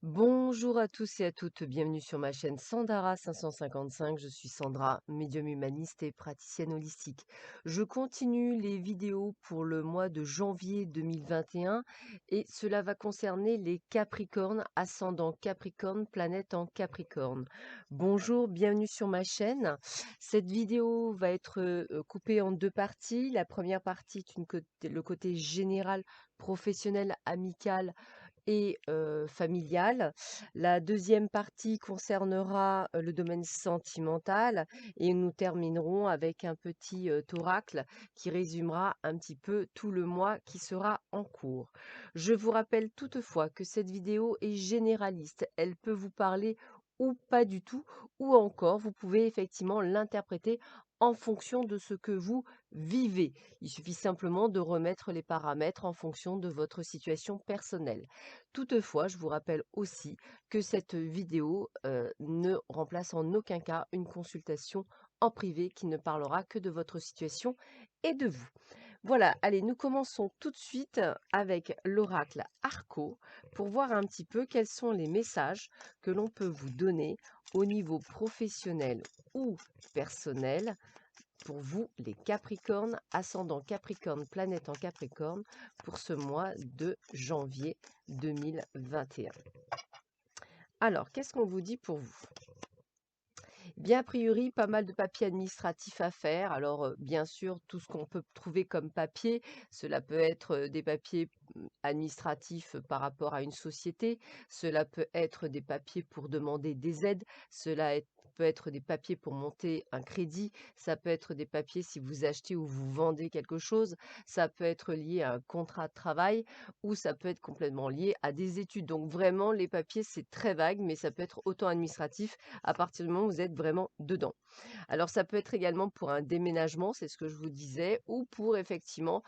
Bonjour à tous et à toutes, bienvenue sur ma chaîne Sandara 555. Je suis Sandra, médium humaniste et praticienne holistique. Je continue les vidéos pour le mois de janvier 2021 et cela va concerner les Capricornes, ascendant Capricorne, planète en Capricorne. Bonjour, bienvenue sur ma chaîne. Cette vidéo va être coupée en deux parties. La première partie est le côté général, professionnel, amical et familiale. La deuxième partie concernera, le domaine sentimental et nous terminerons avec un petit, oracle qui résumera un petit peu tout le mois qui sera en cours. Je vous rappelle toutefois que cette vidéo est généraliste. Elle peut vous parler ou pas du tout, ou encore vous pouvez effectivement l'interpréter en fonction de ce que vous vivez. Il suffit simplement de remettre les paramètres en fonction de votre situation personnelle. Toutefois, je vous rappelle aussi que cette vidéo ne remplace en aucun cas une consultation en privé qui ne parlera que de votre situation et de vous. Voilà, allez, nous commençons tout de suite avec l'oracle Arco pour voir un petit peu quels sont les messages que l'on peut vous donner au niveau professionnel ou personnel pour vous, les Capricornes, ascendant Capricorne, planète en Capricorne, pour ce mois de janvier 2021. Alors, qu'est-ce qu'on vous dit pour vous? Bien, a priori, pas mal de papiers administratifs à faire. Alors, bien sûr, tout ce qu'on peut trouver comme papier, cela peut être des papiers administratifs par rapport à une société, cela peut être des papiers pour demander des aides, peut être des papiers pour monter un crédit, ça peut être des papiers si vous achetez ou vous vendez quelque chose, ça peut être lié à un contrat de travail ou ça peut être complètement lié à des études. Donc vraiment, les papiers, c'est très vague, mais ça peut être autant administratif à partir du moment où vous êtes vraiment dedans. Alors ça peut être également pour un déménagement, c'est ce que je vous disais, ou pour effectivement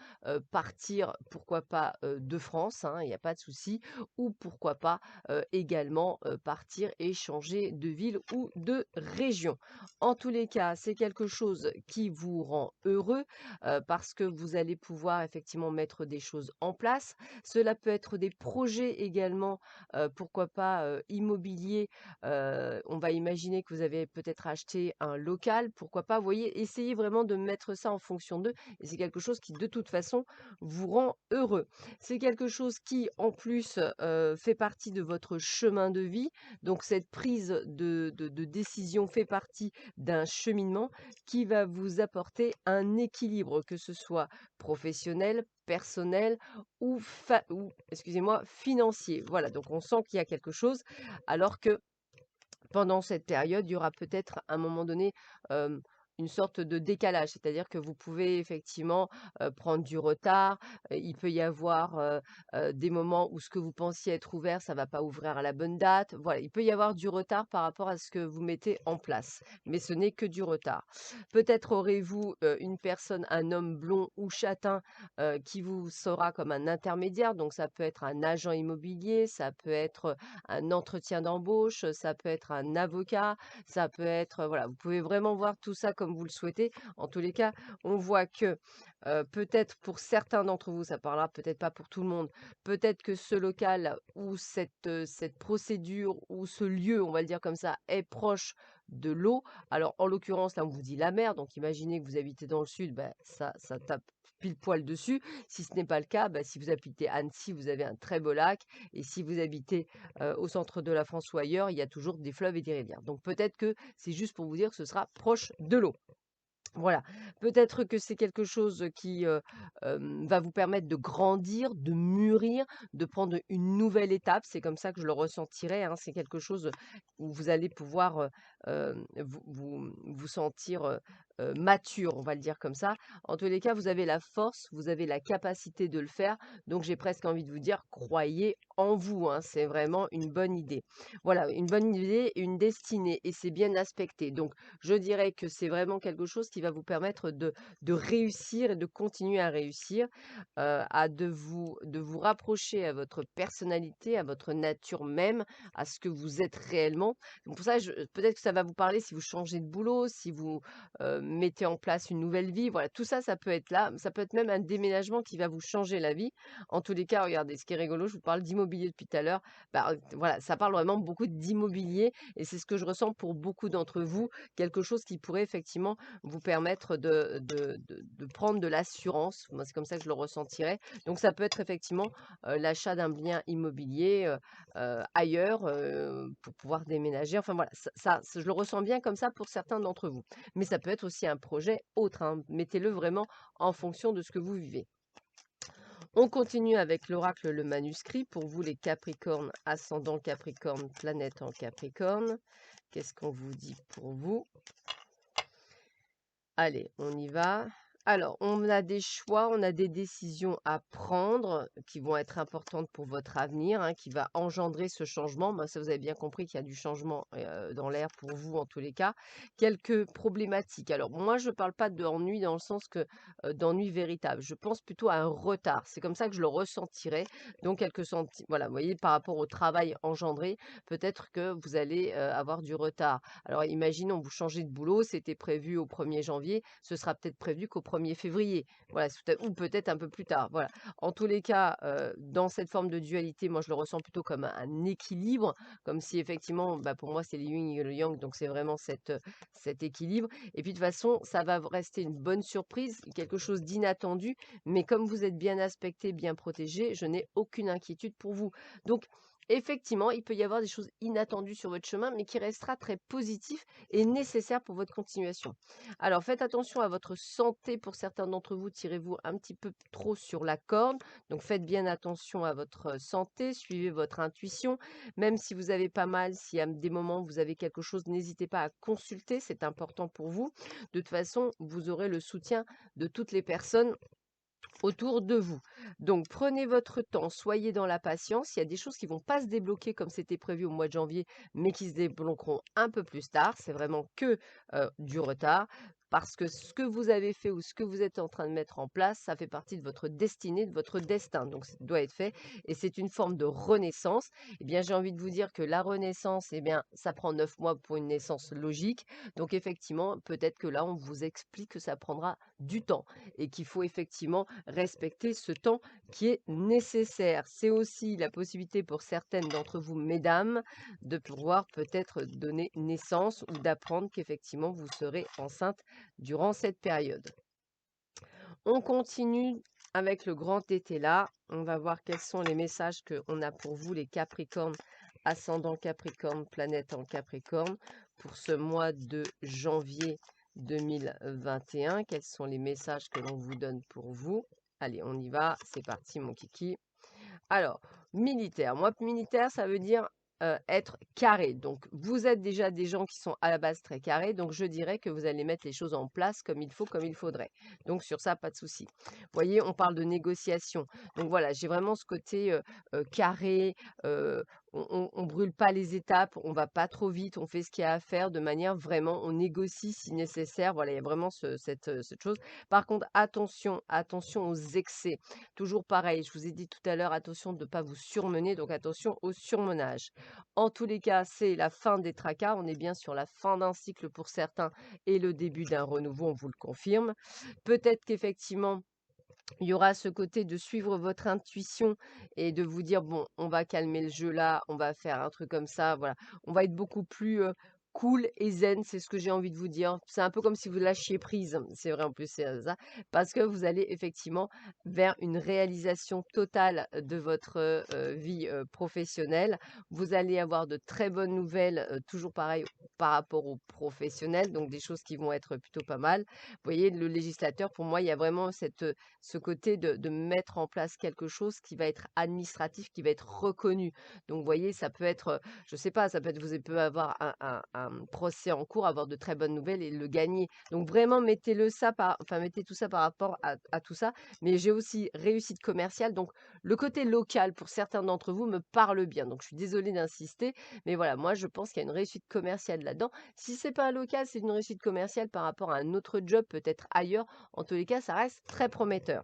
partir, pourquoi pas de France, hein, il n'y a pas de souci, ou pourquoi pas également partir et changer de ville ou de région. En tous les cas, c'est quelque chose qui vous rend heureux parce que vous allez pouvoir effectivement mettre des choses en place. Cela peut être des projets également, pourquoi pas immobiliers. On va imaginer que vous avez peut-être acheté un local, pourquoi pas, vous voyez? Essayez vraiment de mettre ça en fonction d'eux et c'est quelque chose qui, de toute façon, vous rend heureux. C'est quelque chose qui, en plus, fait partie de votre chemin de vie, donc cette prise de décision fait partie d'un cheminement qui va vous apporter un équilibre, que ce soit professionnel, personnel ou excusez-moi, financier. Voilà, donc on sent qu'il y a quelque chose alors que pendant cette période, il y aura peut-être à un moment donné, une sorte de décalage. C'est-à-dire que vous pouvez effectivement, prendre du retard. Il peut y avoir, des moments où ce que vous pensiez être ouvert, ça va pas ouvrir à la bonne date. Voilà, il peut y avoir du retard par rapport à ce que vous mettez en place, mais ce n'est que du retard. Peut-être aurez-vous, une personne, un homme blond ou châtain, qui vous sera comme un intermédiaire. Donc ça peut être un agent immobilier, ça peut être un entretien d'embauche, ça peut être un avocat, ça peut être, voilà, vous pouvez vraiment voir tout ça comme vous le souhaitez. En tous les cas, on voit que, peut-être pour certains d'entre vous, ça parlera peut-être pas pour tout le monde, peut-être que ce local ou cette procédure ou ce lieu, on va le dire comme ça, est proche de l'eau. Alors en l'occurrence, là, on vous dit la mer, donc imaginez que vous habitez dans le sud, bah, ça tape pile poil dessus. Si ce n'est pas le cas, bah, si vous habitez Annecy, vous avez un très beau lac et si vous habitez au centre de la France ou ailleurs, il y a toujours des fleuves et des rivières. Donc peut-être que c'est juste pour vous dire que ce sera proche de l'eau. Voilà, peut-être que c'est quelque chose qui, va vous permettre de grandir, de mûrir, de prendre une nouvelle étape. C'est comme ça que je le ressentirai, hein. C'est quelque chose où vous allez pouvoir, vous sentir, mature, on va le dire comme ça. En tous les cas, vous avez la force, vous avez la capacité de le faire, donc j'ai presque envie de vous dire: «Croyez en vous», hein. C'est vraiment une bonne idée. Voilà, une bonne idée, une destinée et c'est bien aspecté. Donc je dirais que c'est vraiment quelque chose qui va vous permettre de réussir et de continuer à réussir, de vous rapprocher à votre personnalité, à votre nature même, à ce que vous êtes réellement. Donc pour ça, peut-être que ça va vous parler si vous changez de boulot, si vous, mettez en place une nouvelle vie. Voilà, tout ça, ça peut être là. Ça peut être même un déménagement qui va vous changer la vie. En tous les cas, regardez, ce qui est rigolo, je vous parle d'immobilier depuis tout à l'heure. Bah, voilà, ça parle vraiment beaucoup d'immobilier et c'est ce que je ressens pour beaucoup d'entre vous. Quelque chose qui pourrait effectivement vous permettre de prendre de l'assurance. Moi, c'est comme ça que je le ressentirais. Donc, ça peut être effectivement l'achat d'un bien immobilier ailleurs pour pouvoir déménager. Enfin voilà, je le ressens bien comme ça pour certains d'entre vous. Mais ça peut être aussi un projet autre, hein. Mettez-le vraiment en fonction de ce que vous vivez. On continue avec l'oracle, le manuscrit. Pour vous, les Capricornes, ascendant Capricorne, planète en Capricorne. Qu'est-ce qu'on vous dit pour vous? Allez, on y va. Alors, on a des choix, on a des décisions à prendre qui vont être importantes pour votre avenir, hein, qui va engendrer ce changement. Ben, ça, vous avez bien compris qu'il y a du changement dans l'air pour vous en tous les cas. Quelques problématiques. Alors, moi, je ne parle pas d'ennui dans le sens que d'ennui véritable. Je pense plutôt à un retard. C'est comme ça que je le ressentirais. Donc, voilà, vous voyez, par rapport au travail engendré, peut-être que vous allez avoir du retard. Alors, imaginons, vous changez de boulot, c'était prévu au 1er janvier, ce sera peut-être prévu qu'au 1er février. Voilà, ou peut-être un peu plus tard. Voilà. En tous les cas, dans cette forme de dualité, moi, je le ressens plutôt comme un équilibre, comme si effectivement, bah, pour moi, c'est le yin et le yang, donc c'est vraiment cet équilibre. Et puis, de toute façon, ça va rester une bonne surprise, quelque chose d'inattendu, mais comme vous êtes bien aspecté, bien protégé, je n'ai aucune inquiétude pour vous. Donc, effectivement, il peut y avoir des choses inattendues sur votre chemin, mais qui restera très positif et nécessaire pour votre continuation. Alors, faites attention à votre santé. Pour certains d'entre vous, tirez-vous un petit peu trop sur la corde. Donc, faites bien attention à votre santé. Suivez votre intuition. Même si vous avez pas mal, si à des moments vous avez quelque chose, n'hésitez pas à consulter. C'est important pour vous. De toute façon, vous aurez le soutien de toutes les personnes autour de vous. Donc prenez votre temps, soyez dans la patience. Il y a des choses qui vont pas se débloquer comme c'était prévu au mois de janvier, mais qui se débloqueront un peu plus tard. C'est vraiment que du retard. Parce que ce que vous avez fait ou ce que vous êtes en train de mettre en place, ça fait partie de votre destinée, de votre destin. Donc, ça doit être fait. Et c'est une forme de renaissance. Eh bien, j'ai envie de vous dire que la renaissance, eh bien, ça prend 9 mois pour une naissance logique. Donc, effectivement, peut-être que là, on vous explique que ça prendra du temps et qu'il faut effectivement respecter ce temps qui est nécessaire. C'est aussi la possibilité pour certaines d'entre vous, mesdames, de pouvoir peut-être donner naissance ou d'apprendre qu'effectivement vous serez enceinte durant cette période. On continue avec le grand été là. On va voir quels sont les messages qu'on a pour vous, les Capricornes, ascendant Capricorne, planète en Capricorne, pour ce mois de janvier 2021. Quels sont les messages que l'on vous donne pour vous? Allez, on y va. C'est parti, mon kiki. Alors, militaire. Moi, militaire, ça veut dire être carré. Donc, vous êtes déjà des gens qui sont à la base très carrés. Donc, je dirais que vous allez mettre les choses en place comme il faut, comme il faudrait. Donc, sur ça, pas de souci. Vous voyez, on parle de négociation. Donc, voilà, j'ai vraiment ce côté carré. On brûle pas les étapes, on va pas trop vite, on fait ce qu'il y a à faire de manière vraiment, on négocie si nécessaire. Voilà, il y a vraiment cette chose. Par contre, attention aux excès. Toujours pareil, je vous ai dit tout à l'heure, attention de ne pas vous surmener, donc attention au surmenage. En tous les cas, c'est la fin des tracas, on est bien sur la fin d'un cycle pour certains et le début d'un renouveau, on vous le confirme. Peut-être qu'effectivement, il y aura ce côté de suivre votre intuition et de vous dire: «Bon, on va calmer le jeu là, on va faire un truc comme ça», voilà. On va être beaucoup plus, cool et zen, c'est ce que j'ai envie de vous dire. C'est un peu comme si vous lâchiez prise, c'est vrai en plus, c'est, ça, parce que vous allez effectivement vers une réalisation totale de votre, vie, professionnelle. Vous allez avoir de très bonnes nouvelles, toujours pareil par rapport aux professionnels, donc des choses qui vont être plutôt pas mal. Vous voyez, le législateur, pour moi, il y a vraiment ce côté de mettre en place quelque chose qui va être administratif, qui va être reconnu. Donc, vous voyez, ça peut être, je sais pas, ça peut être, vous pouvez avoir un procès en cours, avoir de très bonnes nouvelles et le gagner. Donc, vraiment, mettez tout ça par rapport à tout ça. Mais j'ai aussi réussite commerciale. Donc, le côté local, pour certains d'entre vous, me parle bien. Donc, je suis désolée d'insister. Mais voilà, moi, je pense qu'il y a une réussite commerciale là-dedans. Si c'est pas un local, c'est une réussite commerciale par rapport à un autre job, peut-être ailleurs. En tous les cas, ça reste très prometteur.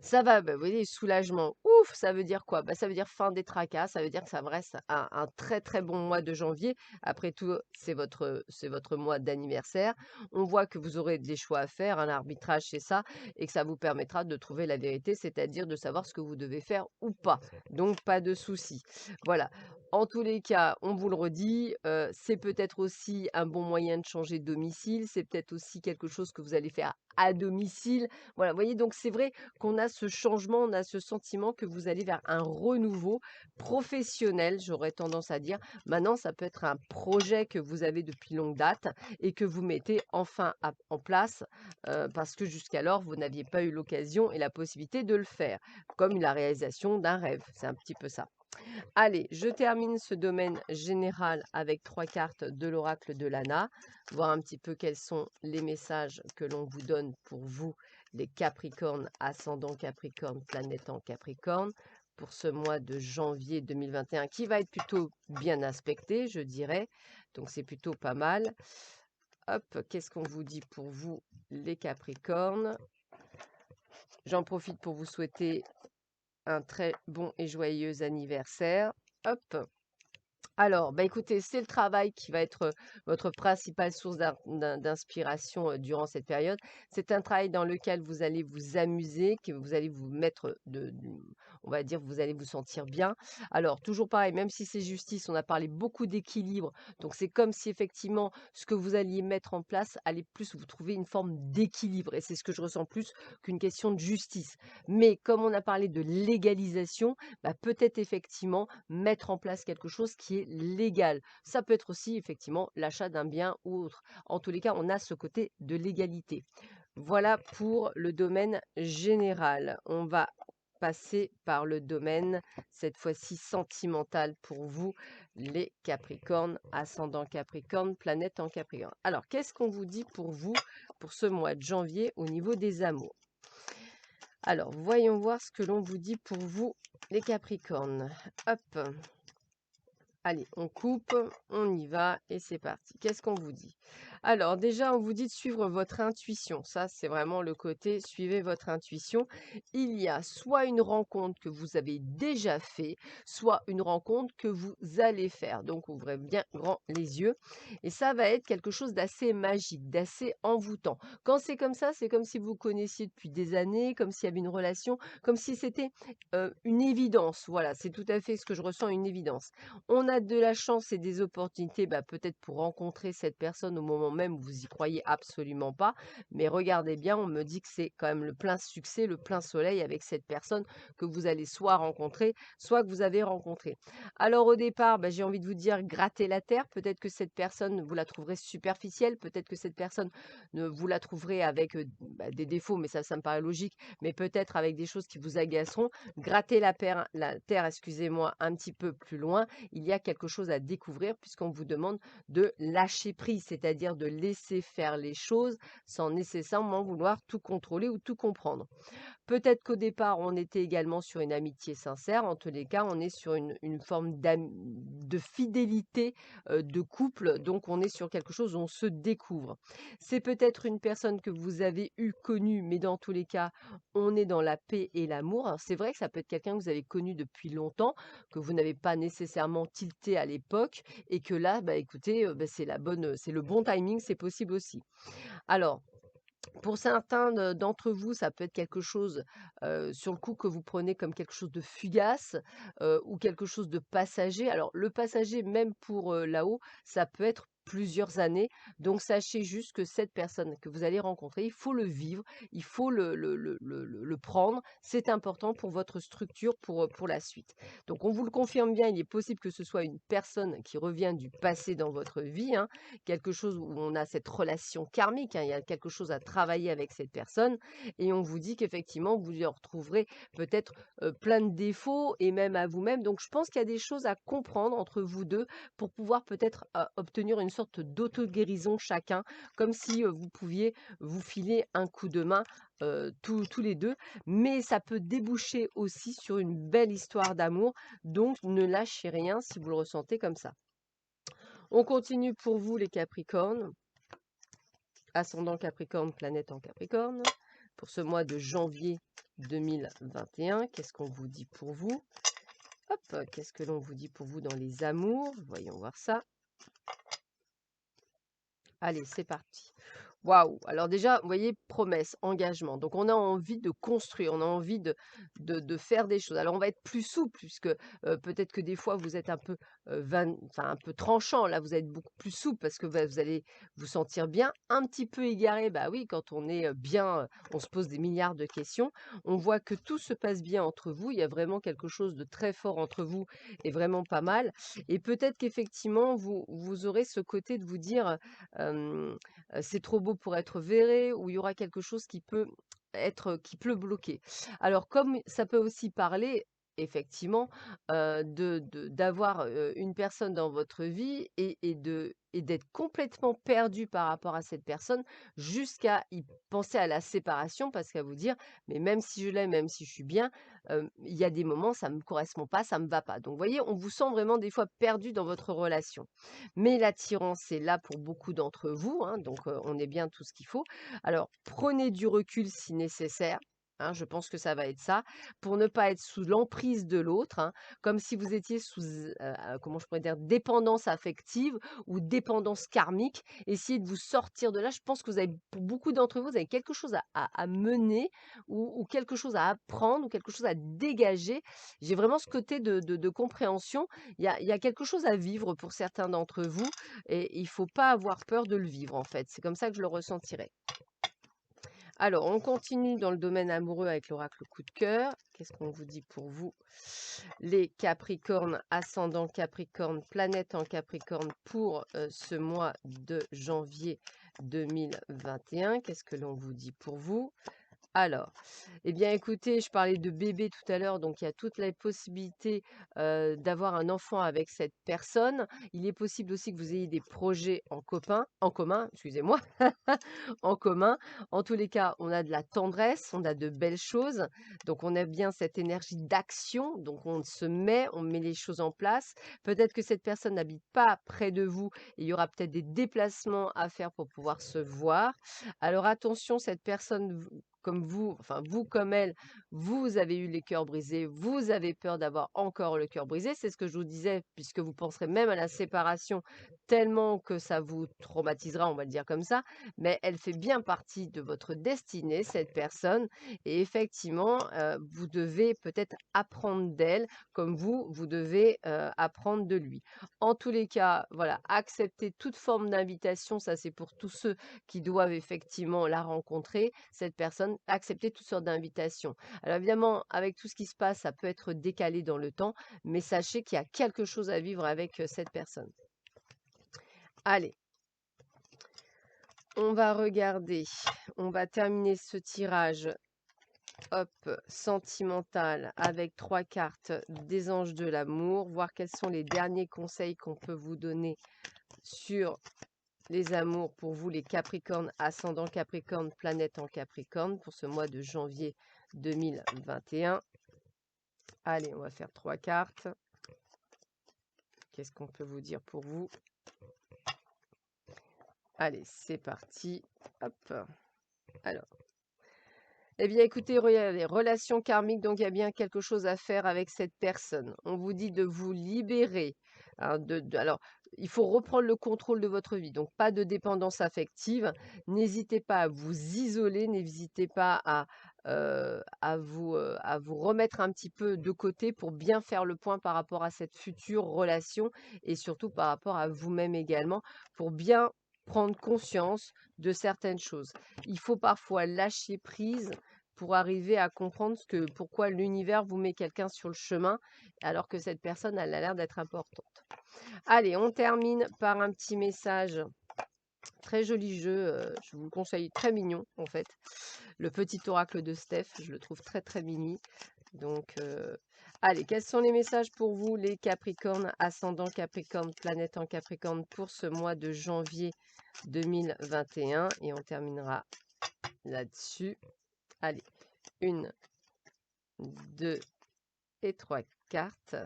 Ça va, bah, vous voyez, soulagement. Ouf, ça veut dire quoi? Bah, ça veut dire fin des tracas, ça veut dire que ça vous reste un très, très bon mois de janvier. Après tout, c'est votre mois d'anniversaire. On voit que vous aurez des choix à faire, un arbitrage, c'est ça, et que ça vous permettra de trouver la vérité, c'est-à-dire de savoir ce que vous devez faire ou pas. Donc, pas de souci. Voilà. En tous les cas, on vous le redit, c'est peut-être aussi un bon moyen de changer de domicile, c'est peut-être aussi quelque chose que vous allez faire à domicile. Voilà, vous voyez, donc c'est vrai qu'on a ce changement, on a ce sentiment que vous allez vers un renouveau professionnel, j'aurais tendance à dire. Maintenant, ça peut être un projet que vous avez depuis longue date et que vous mettez enfin en place parce que jusqu'alors, vous n'aviez pas eu l'occasion et la possibilité de le faire, comme la réalisation d'un rêve. C'est un petit peu ça. Allez, je termine ce domaine général avec 3 cartes de l'oracle de Lana, voir un petit peu quels sont les messages que l'on vous donne pour vous, les Capricornes, ascendant Capricorne, planète en Capricorne, pour ce mois de janvier 2021 qui va être plutôt bien aspecté, je dirais. Donc c'est plutôt pas mal. Hop, qu'est-ce qu'on vous dit pour vous, les Capricornes? J'en profite pour vous souhaiter un très bon et joyeux anniversaire. Hop. Alors, bah écoutez, c'est le travail qui va être votre principale source d'inspiration durant cette période. C'est un travail dans lequel vous allez vous amuser, que vous allez vous mettre on va dire, vous allez vous sentir bien. Alors, toujours pareil, même si c'est justice, on a parlé beaucoup d'équilibre. Donc, c'est comme si effectivement, ce que vous alliez mettre en place allait plus vous trouver une forme d'équilibre. Et c'est ce que je ressens plus qu'une question de justice. Mais comme on a parlé de légalisation, bah, peut-être effectivement mettre en place quelque chose qui est légal. Ça peut être aussi effectivement l'achat d'un bien ou autre. En tous les cas, on a ce côté de légalité. Voilà pour le domaine général. On va passer par le domaine, cette fois-ci sentimental pour vous, les Capricornes, ascendant Capricorne, planète en Capricorne. Alors, qu'est-ce qu'on vous dit pour vous, pour ce mois de janvier au niveau des amours? Alors, voyons voir ce que l'on vous dit pour vous, les Capricornes. Hop. Allez, on coupe, on y va et c'est parti. Qu'est-ce qu'on vous dit? Alors déjà, on vous dit de suivre votre intuition. Ça, c'est vraiment le côté suivez votre intuition. Il y a soit une rencontre que vous avez déjà fait, soit une rencontre que vous allez faire. Donc, ouvrez bien grand les yeux. Et ça va être quelque chose d'assez magique, d'assez envoûtant. Quand c'est comme ça, c'est comme si vous connaissiez depuis des années, comme s'il y avait une relation, comme si c'était une évidence. Voilà, c'est tout à fait ce que je ressens, une évidence. On a de la chance et des opportunités, bah, peut-être pour rencontrer cette personne au moment même où vous y croyez absolument pas. Mais regardez bien, on me dit que c'est quand même le plein succès, le plein soleil avec cette personne que vous allez soit rencontrer, soit que vous avez rencontrée. Alors au départ, bah, j'ai envie de vous dire grattez la terre. Peut-être que cette personne, vous la trouverez superficielle. Peut-être que cette personne, vous la trouverez avec des défauts, mais ça me paraît logique. Mais peut-être avec des choses qui vous agaceront. Grattez la terre, excusez-moi, un petit peu plus loin. Il y a quelque chose à découvrir puisqu'on vous demande de lâcher prise, c'est-à-dire de laisser faire les choses sans nécessairement vouloir tout contrôler ou tout comprendre. Peut-être qu'au départ, on était également sur une amitié sincère. En tous les cas, on est sur une forme de fidélité de couple. Donc, on est sur quelque chose où on se découvre. C'est peut-être une personne que vous avez connue, mais dans tous les cas, on est dans la paix et l'amour. Alors, c'est vrai que ça peut être quelqu'un que vous avez connu depuis longtemps, que vous n'avez pas nécessairement tilté à l'époque, et que là, bah, écoutez, c'est le bon timing, c'est possible aussi. Alors, pour certains d'entre vous, ça peut être quelque chose, sur le coup que vous prenez comme quelque chose de fugace, ou quelque chose de passager. Alors le passager, même pour, là-haut, ça peut être plusieurs années. Donc sachez juste que cette personne que vous allez rencontrer, il faut le vivre, il faut le prendre. C'est important pour votre structure, pour la suite. Donc on vous le confirme bien, il est possible que ce soit une personne qui revient du passé dans votre vie, hein, quelque chose où on a cette relation karmique, hein, il y a quelque chose à travailler avec cette personne et on vous dit qu'effectivement vous y retrouverez peut-être plein de défauts et même à vous-même. Donc je pense qu'il y a des choses à comprendre entre vous deux pour pouvoir peut-être obtenir une sorte d'auto-guérison chacun, comme si vous pouviez vous filer un coup de main tous les deux, mais ça peut déboucher aussi sur une belle histoire d'amour, donc ne lâchez rien si vous le ressentez comme ça. On continue pour vous les Capricornes. Ascendant Capricorne, planète en Capricorne. pour ce mois de janvier 2021. Qu'est-ce qu'on vous dit pour vous? Hop, qu'est-ce que l'on vous dit pour vous dans les amours? Voyons voir ça. Allez, c'est parti. Waouh! Alors déjà, vous voyez, promesse, engagement. Donc on a envie de construire, on a envie de faire des choses. Alors on va être plus souple puisque, peut-être que des fois vous êtes un peu, enfin un peu tranchant. Là, vous êtes beaucoup plus souple parce que vous allez vous sentir bien. Un petit peu égaré, bah oui, quand on est, bien, on se pose des milliards de questions. On voit que tout se passe bien entre vous. Il y a vraiment quelque chose de très fort entre vous et vraiment pas mal. Et peut-être qu'effectivement vous aurez ce côté de vous dire, c'est trop beau pour être vrai ou il y aura quelque chose qui peut bloquer. Alors comme ça peut aussi parler effectivement, d'avoir, une personne dans votre vie et d'être complètement perdu par rapport à cette personne jusqu'à y penser à la séparation parce qu'à vous dire: «Mais même si je l'aime, même si je suis bien, il y a des moments ça me correspond pas, ça me va pas». Donc vous voyez, on vous sent vraiment des fois perdu dans votre relation. Mais l'attirance est là pour beaucoup d'entre vous, hein, donc on est bien tout ce qu'il faut. Alors, prenez du recul si nécessaire. Hein, je pense que ça va être ça, pour ne pas être sous l'emprise de l'autre, hein, comme si vous étiez sous, comment je pourrais dire, dépendance affective ou dépendance karmique. Essayez de vous sortir de là. Je pense que vous avez, pour beaucoup d'entre vous, vous avez quelque chose à mener ou quelque chose à apprendre ou quelque chose à dégager. J'ai vraiment ce côté de compréhension. Il y a quelque chose à vivre pour certains d'entre vous et il faut pas avoir peur de le vivre, en fait. C'est comme ça que je le ressentirais. Alors, on continue dans le domaine amoureux avec l'oracle coup de cœur. Qu'est-ce qu'on vous dit pour vous? Les Capricornes, ascendant Capricorne, planète en Capricorne pour ce mois de janvier 2021. Qu'est-ce que l'on vous dit pour vous? Alors, eh bien, écoutez, je parlais de bébé tout à l'heure, donc il y a toutes les possibilités d'avoir un enfant avec cette personne. Il est possible aussi que vous ayez des projets en commun, excusez-moi, en commun. En tous les cas, on a de la tendresse, on a de belles choses, donc on a bien cette énergie d'action, donc on met les choses en place. Peut-être que cette personne n'habite pas près de vous, et il y aura peut-être des déplacements à faire pour pouvoir se voir. Alors attention, cette personne comme vous, enfin vous comme elle, vous avez eu les cœurs brisés, vous avez peur d'avoir encore le cœur brisé, c'est ce que je vous disais, puisque vous penserez même à la séparation tellement que ça vous traumatisera, on va le dire comme ça, mais elle fait bien partie de votre destinée, cette personne, et effectivement, vous devez peut-être apprendre d'elle, comme vous devez apprendre de lui. En tous les cas, voilà, accepter toute forme d'invitation, ça c'est pour tous ceux qui doivent effectivement la rencontrer, cette personne, accepter toutes sortes d'invitations. Alors évidemment, avec tout ce qui se passe, ça peut être décalé dans le temps, mais sachez qu'il y a quelque chose à vivre avec cette personne. Allez, on va regarder, on va terminer ce tirage, hop, sentimental, avec 3 cartes des anges de l'amour, voir quels sont les derniers conseils qu'on peut vous donner sur les amours pour vous, les Capricornes, ascendant Capricorne, planète en Capricorne, pour ce mois de janvier 2021. Allez, on va faire 3 cartes. Qu'est-ce qu'on peut vous dire pour vous? Allez, c'est parti. Hop. Alors. Eh bien, écoutez, regardez, relation karmique, donc il y a bien quelque chose à faire avec cette personne. On vous dit de vous libérer, hein, alors, il faut reprendre le contrôle de votre vie, donc pas de dépendance affective. N'hésitez pas à vous isoler, n'hésitez pas à vous remettre un petit peu de côté pour bien faire le point par rapport à cette future relation et surtout par rapport à vous-même également, pour bien prendre conscience de certaines choses. Il faut parfois lâcher prise pour arriver à comprendre pourquoi l'univers vous met quelqu'un sur le chemin, alors que cette personne, elle a l'air d'être importante. Allez, on termine par un petit message. Très joli jeu, je vous le conseille, très mignon en fait. Le petit oracle de Steph, je le trouve très très mini. Donc, allez, quels sont les messages pour vous, les Capricornes, ascendant Capricorne, planète en Capricorne, pour ce mois de janvier 2021? Et on terminera là-dessus. Allez, 1, 2 et 3 cartes.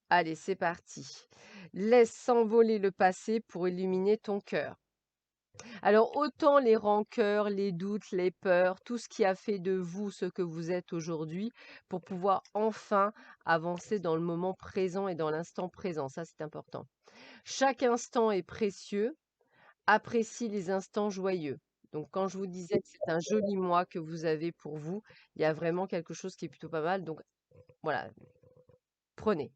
Allez, c'est parti. Laisse s'envoler le passé pour illuminer ton cœur. Alors autant les rancœurs, les doutes, les peurs, tout ce qui a fait de vous ce que vous êtes aujourd'hui, pour pouvoir enfin avancer dans le moment présent et dans l'instant présent. Ça, c'est important. Chaque instant est précieux. Apprécie les instants joyeux. Donc quand je vous disais que c'est un joli mois que vous avez pour vous, il y a vraiment quelque chose qui est plutôt pas mal. Donc voilà, prenez.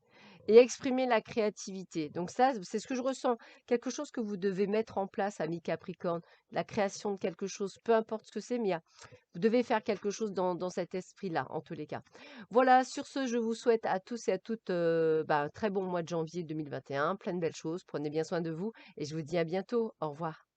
Et exprimez la créativité. Donc ça, c'est ce que je ressens. Quelque chose que vous devez mettre en place, ami Capricorne. La création de quelque chose, peu importe ce que c'est, mais vous devez faire quelque chose dans cet esprit-là, en tous les cas. Voilà, sur ce, je vous souhaite à tous et à toutes un très bon mois de janvier 2021, plein de belles choses. Prenez bien soin de vous et je vous dis à bientôt. Au revoir.